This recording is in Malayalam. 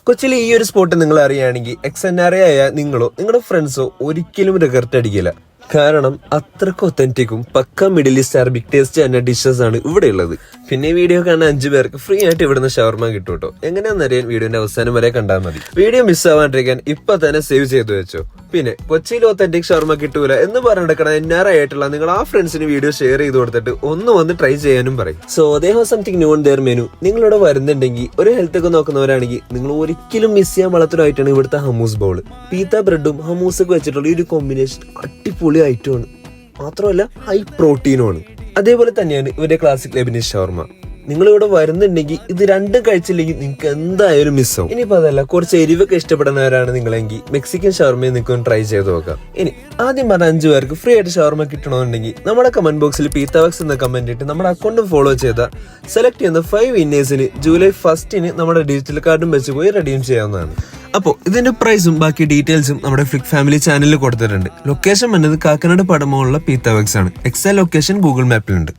കൊച്ചിയിലെ ഈ ഒരു സ്പോട്ട് നിങ്ങൾ അറിയുകയാണെങ്കിൽ XNRA ആയ നിങ്ങളോ നിങ്ങളുടെ ഫ്രണ്ട്സോ ഒരിക്കലും റിഗ്രറ്റ് അടിക്കില്ല. കാരണം അത്രക്ക് ഒത്തന്റിക്കും പക്ക മിഡിൽ ഈസ്റ്റ് അറബിക് ടേസ്റ്റ് തന്നെ ഡിഷസ് ആണ് ഇവിടെ ഉള്ളത്. പിന്നെ വീഡിയോ കാണാൻ 5 പേർക്ക് ഫ്രീ ആയിട്ട് ഇവിടുന്ന് ഷവർമ കിട്ടും കേട്ടോ. എങ്ങനെയാണെന്നറിയാൻ വീഡിയോന്റെ അവസാനം വരെ കണ്ടാൽ മതി. വീഡിയോ മിസ്സാവാണ്ടിരിക്കാൻ ഇപ്പൊ തന്നെ സേവ് ചെയ്തു വെച്ചോ. പിന്നെ കൊച്ചിയിൽ ഒത്തന്റിക് ഷവർമ കിട്ടൂല എന്ന് പറഞ്ഞെടുക്കണം NRA ആയിട്ടുള്ള നിങ്ങൾ ആ ഫ്രണ്ട്സിന് വീഡിയോ ഷെയർ ചെയ്ത് കൊടുത്തിട്ട് ഒന്ന് വന്ന് ട്രൈ ചെയ്യാനും പറയും. So they have something new on their menu. നിങ്ങളിവിടെ വരുന്നുണ്ടെങ്കിൽ ഒരു ഹെൽത്ത് ഒക്കെ നോക്കുന്നവരാണെങ്കിൽ നിങ്ങൾ ഒരിക്കലും മിസ് ചെയ്യാൻ വളർത്തുന്നതായിട്ടാണ് ഇവിടുത്തെ ഹമൂസ് ബൗൾ. പീത്ത ബ്രെഡും ഹമൂസൊക്കെ വെച്ചിട്ടുള്ള ഈ ഒരു കോമ്പിനേഷൻ അടിപൊളി ഐറ്റമാണ്. മാത്രമല്ല ഹൈ പ്രോട്ടീനുമാണ്. അതേപോലെ തന്നെയാണ് ഇവരുടെ ക്ലാസിക് ലെബനീസ് ഷവർമ. നിങ്ങൾ ഇവിടെ വരുന്നുണ്ടെങ്കിൽ ഇത് രണ്ടും കഴിച്ചില്ലെങ്കിൽ നിങ്ങൾക്ക് എന്തായാലും മിസ്സാവും. ഇനിയിപ്പോ അതല്ല കുറച്ച് എരിവൊക്കെ ഇഷ്ടപ്പെടുന്നവരാണ് നിങ്ങളെങ്കിൽ മെക്സിക്കൻ ഷവർമയും നിങ്ങൾക്ക് ട്രൈ ചെയ്ത് നോക്കാം. ഇനി ആദ്യം പറഞ്ഞ 5 പേർക്ക് ഫ്രീ ആയിട്ട് ഷവർമ കിട്ടണമെന്നുണ്ടെങ്കിൽ നമ്മുടെ കമന്റ് ബോക്സിൽ പീത്തവക്സ് എന്ന കമന്റ് ഇട്ട് നമ്മുടെ അക്കൗണ്ട് ഫോളോ ചെയ്താൽ സെലക്ട് ചെയ്യുന്ന 5 വിന്നേഴ്സിന് ജൂലൈ 1 നമ്മുടെ ഡിജിറ്റൽ കാർഡും വെച്ച് പോയി റെഡീം ചെയ്യാവുന്നതാണ്. അപ്പോൾ ഇതിന്റെ പ്രൈസും ബാക്കി ഡീറ്റെയിൽസും നമ്മുടെ ഫ്ലിക് ഫാമിലി ചാനലിൽ കൊടുത്തിട്ടുണ്ട്. ലൊക്കേഷൻ വന്നത് കാക്കനാട് പടമുള്ള പീത്തവക്സ് ആണ്. Exact location Google മാപ്പിലുണ്ട്.